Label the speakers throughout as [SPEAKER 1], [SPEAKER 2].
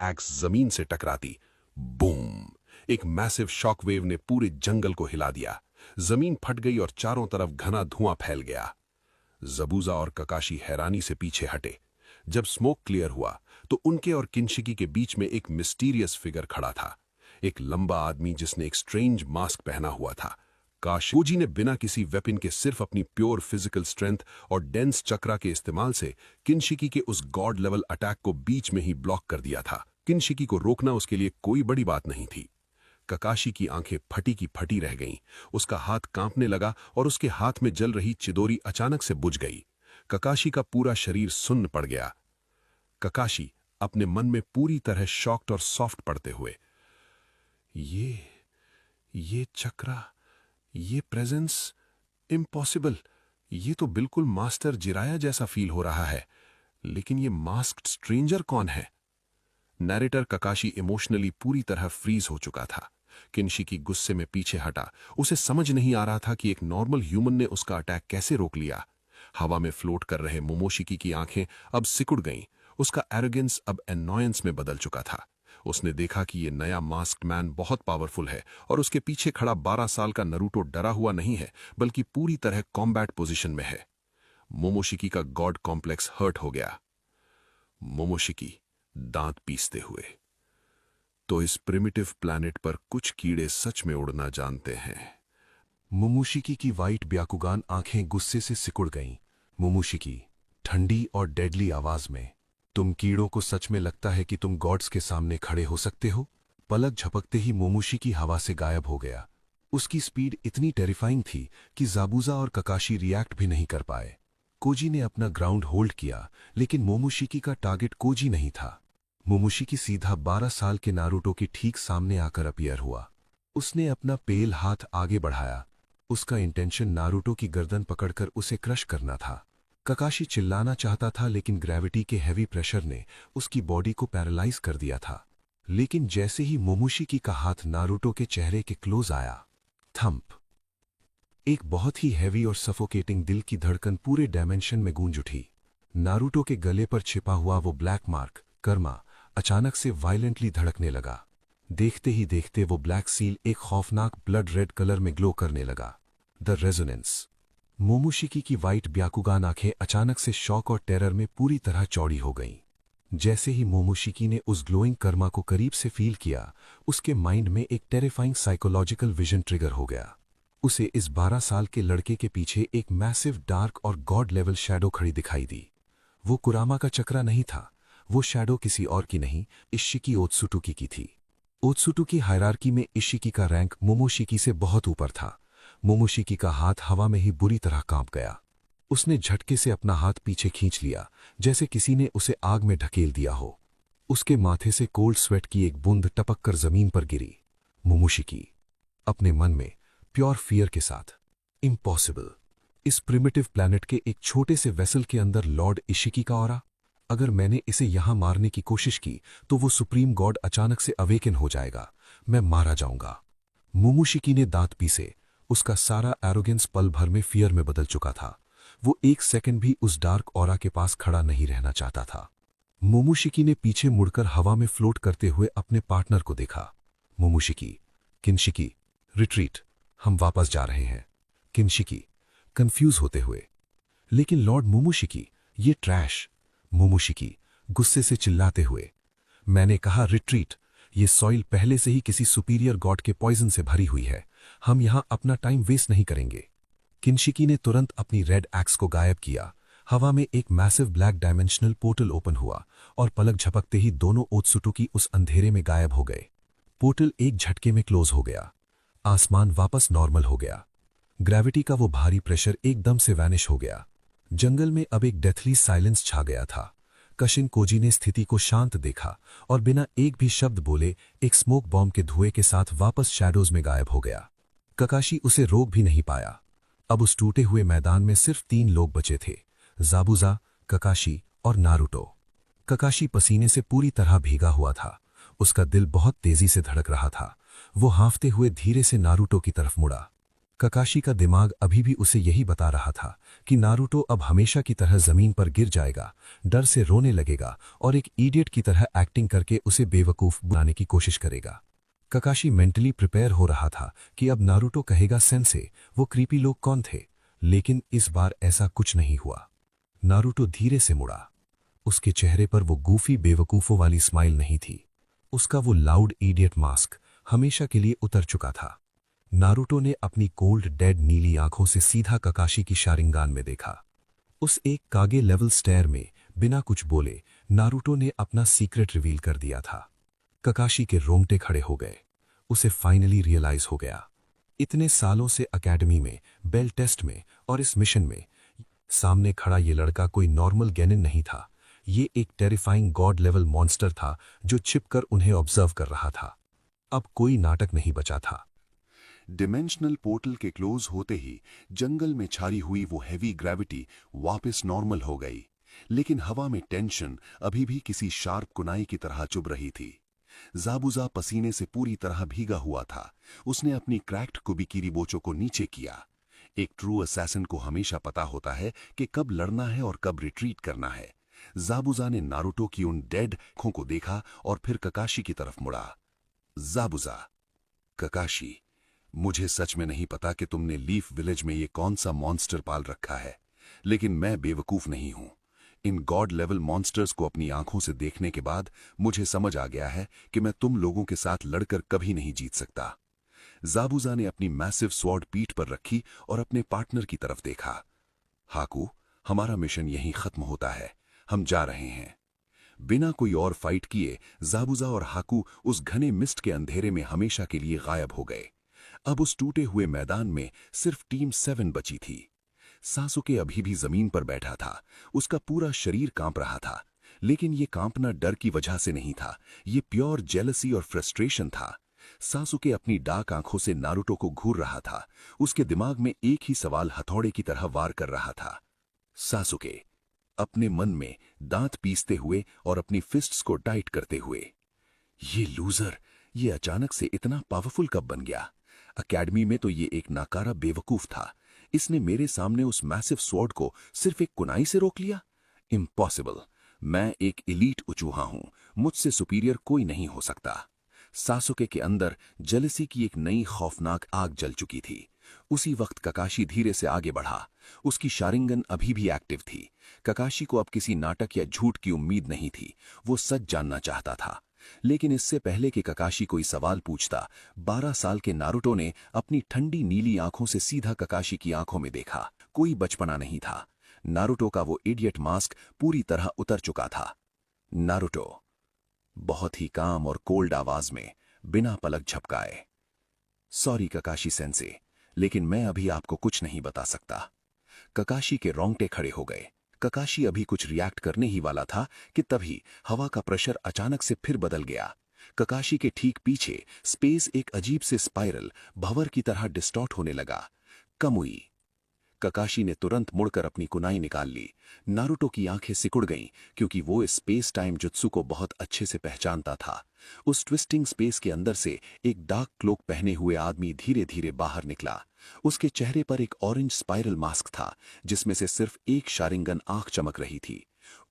[SPEAKER 1] X जमीन से टकराती। बूम! एक मैसिव शॉकवेव ने पूरे जंगल को हिला दिया। जमीन फट गई और चारों तरफ घना धुआं फैल गया। जबूजा और ककाशी हैरानी से पीछे हटे। जब स्मोक क्लियर हुआ तो उनके और किंशिकी के बीच में एक मिस्टीरियस फिगर खड़ा था। एक लंबा आदमी जिसने एक स्ट्रेंज मास्क पहना हुआ था। कोजी ने बिना किसी वेपन के सिर्फ अपनी प्योर फिजिकल स्ट्रेंथ और डेंस चक्रा के इस्तेमाल से किंशिकी के उस गॉड लेवल अटैक को बीच में ही ब्लॉक कर दिया था। किंशिकी को रोकना उसके लिए कोई बड़ी बात नहीं थी। ककाशी की आंखें फटी की फटी रह गईं। उसका हाथ कांपने लगा और उसके हाथ में जल रही चिदोरी अचानक से बुझ गई। ककाशी का पूरा शरीर सुन्न पड़ गया। ककाशी अपने मन में पूरी तरह शॉक्ड और सॉफ्ट पड़ते हुए, ये चक्रा, ये प्रेजेंस, इम्पॉसिबल। ये तो बिल्कुल मास्टर जिराया जैसा फील हो रहा है। लेकिन ये मास्क्ड स्ट्रेंजर कौन है? नैरेटर ककाशी इमोशनली पूरी तरह फ्रीज हो चुका था। किंशिकी गुस्से में पीछे हटा। उसे समझ नहीं आ रहा था कि एक नॉर्मल ह्यूमन ने उसका अटैक कैसे रोक लिया। हवा में फ्लोट कर रहे मोमोशिकी की आंखें अब सिकुड़ गईं। उसका एरोगेंस अब एनॉयंस में बदल चुका था। उसने देखा कि ये नया मास्क्ड मैन बहुत पावरफुल है और उसके पीछे खड़ा 12 साल का नरूटो डरा हुआ नहीं है, बल्कि पूरी तरह कॉम्बैट पोजीशन में है। मोमोशिकी का गॉड कॉम्प्लेक्स हर्ट हो गया। मोमोशिकी दांत पीसते हुए, तो इस प्रिमिटिव प्लैनेट पर कुछ कीड़े सच में उड़ना जानते हैं।
[SPEAKER 2] मोमोशिकी की वाइट ब्याकुगान आंखें गुस्से से सिकुड़ गईं। मोमोशिकी ठंडी और डेडली आवाज में, तुम कीड़ों को सच में लगता है कि तुम गॉड्स के सामने खड़े हो सकते हो? पलक झपकते ही मोमोशिकी हवा से गायब हो गया। उसकी स्पीड इतनी टेरिफाइंग थी कि जाबूजा और ककाशी रिएक्ट भी नहीं कर पाए। कोजी ने अपना ग्राउंड होल्ड किया, लेकिन मोमोशिकी का टारगेट कोजी नहीं था। मोमोशिकी सीधा 12 साल के नारुतो के ठीक सामने आकर अपीयर हुआ। उसने अपना पेल हाथ आगे बढ़ाया। उसका इंटेंशन नारुतो की गर्दन पकड़कर उसे क्रश करना था। ककाशी चिल्लाना चाहता था, लेकिन ग्रेविटी के हैवी प्रेशर ने उसकी बॉडी को पैरालाइज कर दिया था। लेकिन जैसे ही मोमोशिकी का हाथ नारुतो के चेहरे के क्लोज आया, थंप! एक बहुत ही हैवी और सफोकेटिंग दिल की धड़कन पूरे डायमेंशन में गूंज उठी। नारुतो के गले पर छिपा हुआ वो ब्लैक मार्क, कर्मा, अचानक से वायलेंटली धड़कने लगा। देखते ही देखते वो ब्लैक सील एक खौफनाक ब्लड रेड कलर में ग्लो करने लगा। The resonance. मोमोशिकी की वाइट ब्याकुगान आंखें अचानक से शॉक और टेरर में पूरी तरह चौड़ी हो गईं। जैसे ही मोमोशिकी ने उस ग्लोइंग कर्मा को करीब से फील किया, उसके माइंड में एक टेरिफाइंग साइकोलॉजिकल विजन ट्रिगर हो गया। उसे इस 12 साल के लड़के के पीछे एक मैसिव डार्क और गॉड लेवल शैडो खड़ी दिखाई दी। वो कुरामा का चक्रा नहीं था। वो शैडो किसी और की नहीं, इशिकी ओत्सुटुकी की थी। ओत्सुटुकी हायरार्की में इशिकी का रैंक मोमोशिकी से बहुत ऊपर था। मोमोशिकी का हाथ हवा में ही बुरी तरह कांप गया। उसने झटके से अपना हाथ पीछे खींच लिया, जैसे किसी ने उसे आग में ढकेल दिया हो। उसके माथे से कोल्ड स्वेट की एक बूंद टपक कर जमीन पर गिरी। मोमोशिकी अपने मन में प्योर फियर के साथ, इम्पॉसिबल। इस प्रिमिटिव प्लैनेट के एक छोटे से वेसल के अंदर लॉर्ड इशिकी का ऑरा। अगर मैंने इसे यहां मारने की कोशिश की तो वो सुप्रीम गॉड अचानक से अवेकन हो जाएगा। मैं मारा जाऊंगा। मोमोशिकी ने दांत पीसे। उसका सारा एरोगेंस पल भर में फियर में बदल चुका था। वो एक सेकंड भी उस डार्क ऑरा के पास खड़ा नहीं रहना चाहता था। मोमोशिकी ने पीछे मुड़कर हवा में फ्लोट करते हुए अपने पार्टनर को देखा। मोमोशिकी, किंशिकी, रिट्रीट, हम वापस जा रहे हैं। किंशिकी कंफ्यूज होते हुए, लेकिन लॉर्ड मोमोशिकी, ये ट्रैश। मोमोशिकी गुस्से से चिल्लाते हुए, मैंने कहा रिट्रीट। ये सॉइल पहले से ही किसी सुपीरियर गॉड के पॉइजन से भरी हुई है। हम यहां अपना टाइम वेस्ट नहीं करेंगे। किंशिकी ने तुरंत अपनी रेड एक्स को गायब किया। हवा में एक massive black dimensional portal open हुआ और पलक झपकते ही दोनों ओत्सुटुकी उस अंधेरे में गायब हो गए। पोर्टल एक झटके में क्लोज हो गया। आसमान वापस नॉर्मल हो गया। ग्रेविटी का वो भारी प्रेशर एकदम से वैनिश हो गया। जंगल में अब एक डेथली साइलेंस छा गया था। कशिन कोजी ने स्थिति को शांत देखा और बिना एक भी शब्द बोले एक स्मोक बॉम्ब के धुएं के साथ वापस शैडोज में गायब हो गया। ककाशी उसे रोक भी नहीं पाया। अब उस टूटे हुए मैदान में सिर्फ 3 लोग बचे थे, जाबुजा, ककाशी और नारुतो। ककाशी पसीने से पूरी तरह भीगा हुआ था। उसका दिल बहुत तेजी से धड़क रहा था। वो हांफते हुए धीरे से नारुतो की तरफ मुड़ा। ककाशी का दिमाग अभी भी उसे यही बता रहा था कि नारुतो अब हमेशा की तरह जमीन पर गिर जाएगा, डर से रोने लगेगा और एक इडियट की तरह एक्टिंग करके उसे बेवकूफ बनाने की कोशिश करेगा। ककाशी मेंटली प्रिपेयर हो रहा था कि अब नारुतो कहेगा सेंसे, वो क्रीपी लोग कौन थे, लेकिन इस बार ऐसा कुछ नहीं हुआ। नारुतो धीरे से मुड़ा। उसके चेहरे पर वो गूफी बेवकूफों वाली स्माइल नहीं थी। उसका वो लाउड इडियट मास्क हमेशा के लिए उतर चुका था। नारुतो ने अपनी कोल्ड डेड नीली आंखों से सीधा ककाशी की शारिंगान में देखा। उस एक कागे लेवल स्टेयर में बिना कुछ बोले नारुतो ने अपना सीक्रेट रिवील कर दिया था। ककाशी के रोंगटे खड़े हो गए। उसे फाइनली रियलाइज हो गया। इतने सालों से एकेडमी में, बेल टेस्ट में और इस मिशन में सामने खड़ा ये लड़का कोई नॉर्मल गेनिन नहीं था। ये एक टेरिफाइंग गॉड लेवल मॉन्स्टर था जो छिपकर उन्हें ऑब्जर्व कर रहा था। अब कोई नाटक नहीं बचा था।
[SPEAKER 1] डिमेंशनल पोर्टल के क्लोज होते ही जंगल में छाई हुई वो हैवी ग्रेविटी वापस नॉर्मल हो गई, लेकिन हवा में टेंशन अभी भी किसी शार्प कुनाई की तरह चुभ रही थी। ज़ाबुज़ा पसीने से पूरी तरह भीगा हुआ था। उसने अपनी क्रैक्ड कुबिकिरीबोचो को नीचे किया। एक ट्रू असैसिन को हमेशा पता होता है कि कब लड़ना है और कब रिट्रीट करना है। ज़ाबुज़ा ने नारुतो की उन डेड आंखों को देखा और फिर ककाशी की तरफ मुड़ा। ज़ाबुज़ा, ककाशी, मुझे सच में नहीं पता कि तुमने लीफ विलेज में ये कौन सा मॉन्स्टर पाल रखा है, लेकिन मैं बेवकूफ नहीं हूं। इन गॉड लेवल मॉन्स्टर्स को अपनी आंखों से देखने के बाद मुझे समझ आ गया है कि मैं तुम लोगों के साथ लड़कर कभी नहीं जीत सकता। ज़ाबुज़ा ने अपनी मैसिव स्वॉर्ड पीठ पर रखी और अपने पार्टनर की तरफ देखा। हाकू, हमारा मिशन यहीं खत्म होता है, हम जा रहे हैं। बिना कोई और फाइट किए ज़ाबुज़ा और हाकू उस घने मिस्ट के अंधेरे में हमेशा के लिए गायब हो गए। अब उस टूटे हुए मैदान में सिर्फ टीम 7 बची थी। सासुके अभी भी जमीन पर बैठा था। उसका पूरा शरीर कांप रहा था, लेकिन ये कांपना डर की वजह से नहीं था, ये प्योर जेलसी और फ्रस्ट्रेशन था। सासुके अपनी डार्क आंखों से नारुतो को घूर रहा था। उसके दिमाग में एक ही सवाल हथौड़े की तरह वार कर रहा था। सासुके अपने मन में दांत पीसते हुए और अपनी फिस्ट्स को टाइट करते हुए, ये लूजर, ये अचानक से इतना पावरफुल कब बन गया? अकेडमी में तो ये एक नाकारा बेवकूफ था। इसने मेरे सामने उस मैसिव स्वॉर्ड को सिर्फ एक कुनाई से रोक लिया। इम्पॉसिबल। मैं एक इलीट उचूहा हूं, मुझसे सुपीरियर कोई नहीं हो सकता। सासुके के अंदर जेलसी की एक नई खौफनाक आग जल चुकी थी। उसी वक्त ककाशी धीरे से आगे बढ़ा। उसकी शारिंगन अभी भी एक्टिव थी। ककाशी को अब किसी नाटक या झूठ की उम्मीद नहीं थी। वो सच जानना चाहता था। लेकिन इससे पहले कि ककाशी कोई सवाल पूछता, 12 साल के नारुतो ने अपनी ठंडी नीली आंखों से सीधा ककाशी की आंखों में देखा। कोई बचपना नहीं था। नारुतो का वो इडियट मास्क पूरी तरह उतर चुका था। नारुतो बहुत ही काम और कोल्ड आवाज में, बिना पलक झपकाए, सॉरी ककाशी सेंसे, लेकिन मैं अभी आपको कुछ नहीं बता सकता। ककाशी के रोंगटे खड़े हो गए। ककाशी अभी कुछ रिएक्ट करने ही वाला था कि तभी हवा का प्रेशर अचानक से फिर बदल गया। ककाशी के ठीक पीछे स्पेस एक अजीब से स्पाइरल भंवर की तरह डिस्टॉर्ट होने लगा। कमुई। ककाशी ने तुरंत मुड़कर अपनी कुनाई निकाल ली। नारुतो की आंखें सिकुड़ गईं, क्योंकि वो इस स्पेस टाइम जुत्सु को बहुत अच्छे से पहचानता था। उस ट्विस्टिंग स्पेस के अंदर से एक डार्क क्लोक पहने हुए आदमी धीरे धीरे बाहर निकला। उसके चेहरे पर एक ऑरेंज स्पाइरल मास्क था, जिसमें से सिर्फ एक शारिंगन आंख चमक रही थी।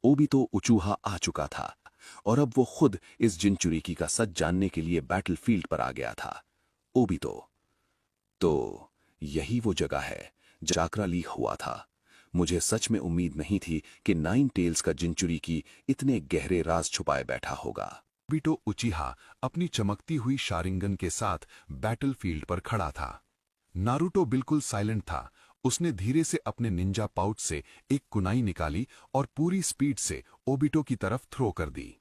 [SPEAKER 1] ओबितो उचूहा आ चुका था और अब वो खुद इस जिनचुरिकी का सच जानने के लिए बैटलफील्ड पर आ गया था। ओबितो, तो यही वो जगह है जाकरा लीक हुआ था। मुझे सच में उम्मीद नहीं थी कि 9 टेल्स का जिनचुरिकी इतने गहरे राज छुपाए बैठा होगा।
[SPEAKER 2] ओबितो उचीहा अपनी चमकती हुई शारिंगन के साथ बैटलफील्ड पर खड़ा था। नारुतो बिल्कुल साइलेंट था। उसने धीरे से अपने निंजा पाउच से एक कुनाई निकाली और पूरी स्पीड से ओबितो की तरफ थ्रो कर दी।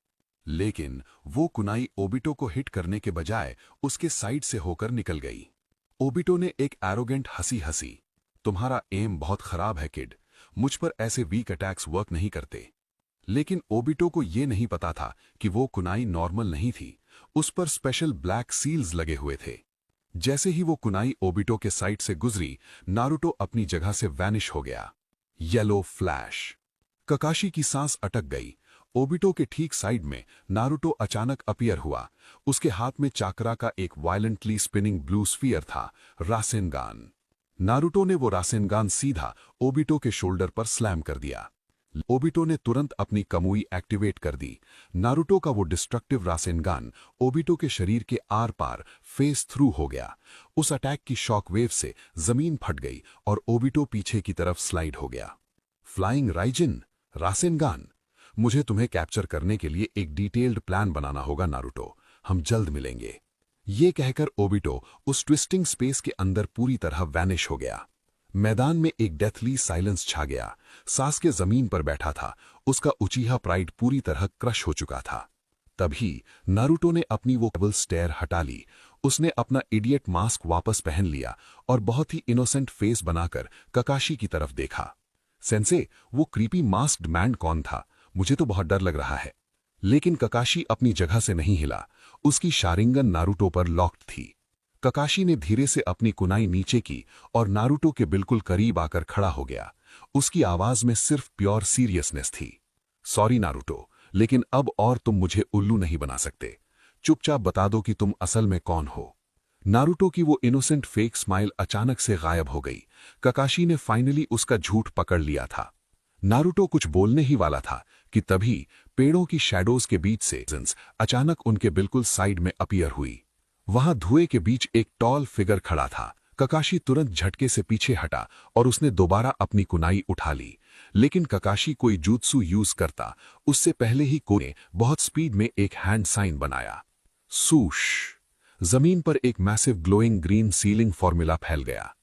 [SPEAKER 2] लेकिन वो कुनाई ओबितो को हिट करने के बजाय उसके साइड से होकर निकल गई। ओबितो ने एक एरोगेंट हंसी हंसी, तुम्हारा एम बहुत खराब है किड, मुझ पर ऐसे वीक अटैक्स वर्क नहीं करते। लेकिन ओबितो को यह नहीं पता था कि वो कुनाई नॉर्मल नहीं थी, उस पर स्पेशल ब्लैक सील्स लगे हुए थे। जैसे ही वो कुनाई ओबितो के साइड से गुजरी, नारुतो अपनी जगह से वैनिश हो गया। Yellow flash. ककाशी की सांस अटक गई। ओबितो के ठीक साइड में नारुतो अचानक अपीयर हुआ। उसके हाथ में चाकरा का एक वायलेंटली स्पिनिंग ब्लू स्फीयर था, रासेनगान। नारुतो ने वो रासेनगान सीधा ओबिटो के शोल्डर पर स्लैम कर दिया। ओबिटो ने तुरंत अपनी कमुई एक्टिवेट कर दी। नारुतो का वो डिस्ट्रक्टिव रासेनगान ओबिटो के शरीर के आर पार फेस थ्रू हो गया। उस अटैक की शॉक वेव से जमीन फट गई और ओबिटो पीछे की तरफ स्लाइड हो गया। फ्लाइंग राइजिन, रासेनगान, मुझे तुम्हें कैप्चर करने के लिए एक डिटेल्ड प्लान बनाना होगा नारुतो, हम जल्द मिलेंगे। ये कहकर ओबिटो उस ट्विस्टिंग स्पेस के अंदर पूरी तरह वैनिश हो गया। मैदान में एक डेथली साइलेंस छा गया। सास्के जमीन पर बैठा था, उसका उचीहा प्राइड पूरी तरह क्रश हो चुका था। तभी नारुतो ने अपनी वो डबल स्टेयर हटा ली। उसने अपना इडियट मास्क वापस पहन लिया और बहुत ही इनोसेंट फेस बनाकर ककाशी की तरफ देखा। सेंसे, वो क्रीपी मास्क्ड मैन कौन था? मुझे तो बहुत डर लग रहा है। लेकिन ककाशी अपनी जगह से नहीं हिला। उसकी शारिंगन नारुतो पर लॉक्ड थी। ककाशी ने धीरे से अपनी कुनाई नीचे की और नारुतो के बिल्कुल करीब आकर खड़ा हो गया। उसकी आवाज में सिर्फ प्योर सीरियसनेस थी। सॉरी नारुतो, लेकिन अब और तुम मुझे उल्लू नहीं बना सकते। चुपचाप बता दो कि तुम असल में कौन हो। नारुतो की वो इनोसेंट फेक स्माइल अचानक से गायब हो गई। ककाशी ने फाइनली उसका झूठ पकड़ लिया था। नारुतो कुछ बोलने ही वाला था कि तभी पेड़ों की शैडोज के बीच से अचानक उनके बिल्कुल साइड में अपीयर हुई। वहां धुएं के बीच एक टॉल फिगर खड़ा था। ककाशी तुरंत झटके से पीछे हटा और उसने दोबारा अपनी कुनाई उठा ली। लेकिन ककाशी कोई जूत्सु यूज करता उससे पहले ही कोई ने बहुत स्पीड में एक हैंड साइन बनाया। सूश! जमीन पर एक massive glowing green ceiling formula फैल गया।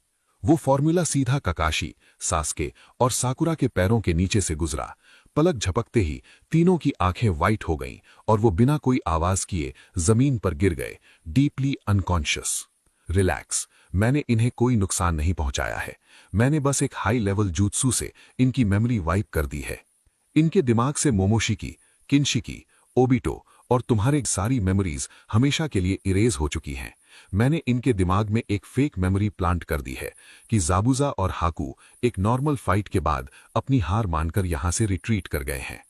[SPEAKER 2] वो फॉर्मूला सीधा ककाशी, सास्के और साकुरा के पैरों के नीचे से गुजरा। पलक झपकते ही तीनों की आंखें वाइट हो गईं और वो बिना कोई आवाज किए जमीन पर गिर गए, डीपली अनकॉन्शियस। रिलैक्स, मैंने इन्हें कोई नुकसान नहीं पहुंचाया है। मैंने बस एक हाई लेवल जूत्सु से इनकी मेमोरी वाइप कर दी है। इनके दिमाग से मोमोशिकी, किनशिकी, ओबिटो और तुम्हारे सारी मेमोरीज हमेशा के लिए इरेज हो चुकी हैं। मैंने इनके दिमाग में एक फेक मेमोरी प्लांट कर दी है कि जाबुजा और हाकू एक नॉर्मल फाइट के बाद अपनी हार मानकर यहां से रिट्रीट कर गए हैं।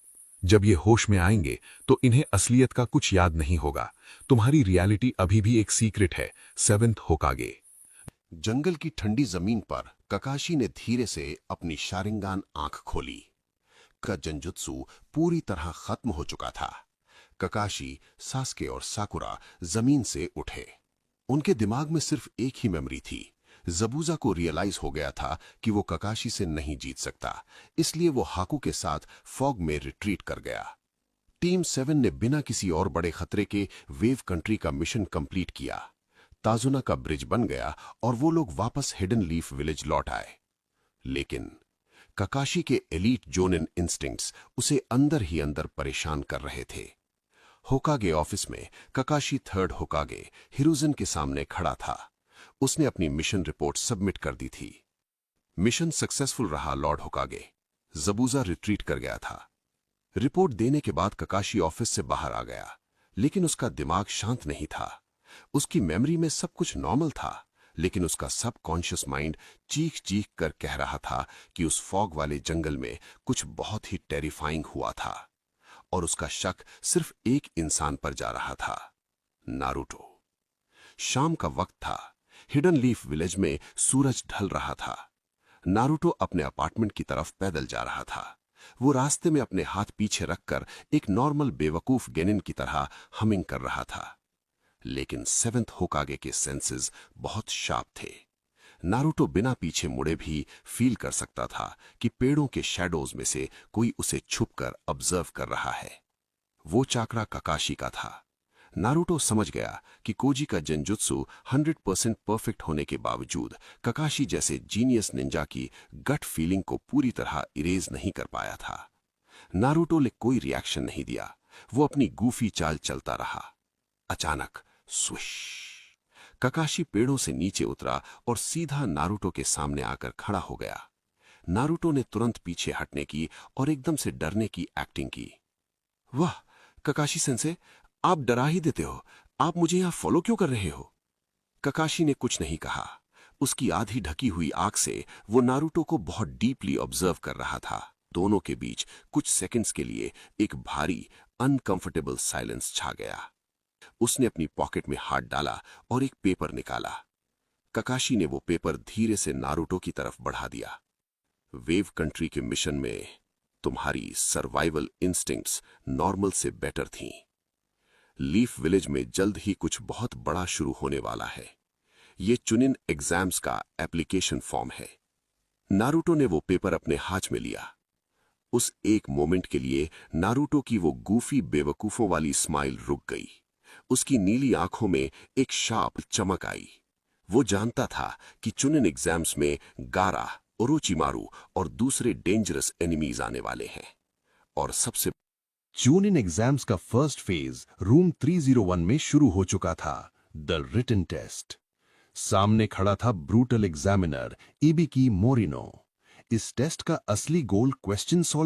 [SPEAKER 2] जब ये होश में आएंगे तो इन्हें असलियत का कुछ याद नहीं होगा। तुम्हारी रियलिटी अभी भी एक सीक्रेट है, 7th होकागे।
[SPEAKER 1] जंगल की ठंडी जमीन पर ककाशी ने धीरे से अपनी शारिंगान आंख खोली। का जंजुत्सु पूरी तरह खत्म हो चुका था। ककाशी, सास्के और साकुरा जमीन से उठे। उनके दिमाग में सिर्फ एक ही मेमोरी थी। जबूजा को रियलाइज हो गया था कि वो ककाशी से नहीं जीत सकता, इसलिए वो हाकू के साथ फॉग में रिट्रीट कर गया। टीम 7 ने बिना किसी और बड़े खतरे के वेव कंट्री का मिशन कंप्लीट किया। ताजुना का ब्रिज बन गया और वो लोग वापस हिडन लीफ विलेज लौट आए। लेकिन ककाशी के एलीट जोनिन इंस्टिंक्ट्स उसे अंदर ही अंदर परेशान कर रहे थे। होकागे ऑफिस में ककाशी 3rd होकागे हिरुजन के सामने खड़ा था। उसने अपनी मिशन रिपोर्ट सबमिट कर दी थी। मिशन सक्सेसफुल रहा लॉर्ड होकागे। जबूजा रिट्रीट कर गया था। रिपोर्ट देने के बाद ककाशी ऑफिस से बाहर आ गया, लेकिन उसका दिमाग शांत नहीं था। उसकी मेमोरी में सब कुछ नॉर्मल था, लेकिन उसका सबकॉन्शियस माइंड चीख चीख कर कह रहा था कि उस फॉग वाले जंगल में कुछ बहुत ही टेरिफाइंग हुआ था और उसका शक सिर्फ एक इंसान पर जा रहा था, नारुतो। शाम का वक्त था। हिडन लीफ विलेज में सूरज ढल रहा था। नारुतो अपने अपार्टमेंट की तरफ पैदल जा रहा था। वो रास्ते में अपने हाथ पीछे रखकर एक नॉर्मल बेवकूफ गेनिन की तरह हमिंग कर रहा था। लेकिन 7th होकागे के सेंसेस बहुत शार्प थे। नारुतो बिना पीछे मुड़े भी फील कर सकता था कि पेड़ों के शैडोज में से कोई उसे छुपकर ऑब्जर्व कर रहा है। वो चाकरा ककाशी का था। नारुतो समझ गया कि कोजी का जंजुत्सु 100% परफेक्ट होने के बावजूद ककाशी जैसे जीनियस निंजा की गट फीलिंग को पूरी तरह इरेज नहीं कर पाया था। नारुतो ने कोई रिएक्शन नहीं दिया। वो अपनी गूफी चाल चलता रहा। अचानक स्विश! ककाशी पेड़ों से नीचे उतरा और सीधा नारुतो के सामने आकर खड़ा हो गया। नारुतो ने तुरंत पीछे हटने की और एकदम से डरने की एक्टिंग की। वाह ककाशी सेंसे, आप डरा ही देते हो। आप मुझे यहां फॉलो क्यों कर रहे हो? ककाशी ने कुछ नहीं कहा। उसकी आधी ढकी हुई आंख से वो नारुतो को बहुत डीपली ऑब्जर्व कर रहा था। दोनों के बीच कुछ सेकंड्स के लिए एक भारी अनकंफर्टेबल साइलेंस छा गया। उसने अपनी पॉकेट में हाथ डाला और एक पेपर निकाला। ककाशी ने वो पेपर धीरे से नारुतो की तरफ बढ़ा दिया। वेव कंट्री के मिशन में तुम्हारी सर्वाइवल इंस्टिंक्ट्स नॉर्मल से बेटर थीं। लीफ विलेज में जल्द ही कुछ बहुत बड़ा शुरू होने वाला है। ये चुनिन एग्जाम्स का एप्लीकेशन फॉर्म है। नारुतो ने वो पेपर अपने हाथ में लिया। उस एक मोमेंट के लिए नारुतो की वो गूफी बेवकूफों वाली स्माइल रुक गई। उसकी नीली आंखों में एक शार्प चमक आई। वो जानता था कि चुनिन एग्जाम्स में गारा, ओरोचिमारू और दूसरे डेंजरस एनिमीज आने वाले हैं। और सबसे
[SPEAKER 2] चुनिन एग्जाम्स का फर्स्ट फेज रूम 301 में शुरू हो चुका था, द रिटन टेस्ट। सामने खड़ा था ब्रूटल एग्जामिनर इबिकी मोरिनो। इस टेस्ट का असली गोल क्वेश्चन सॉल्व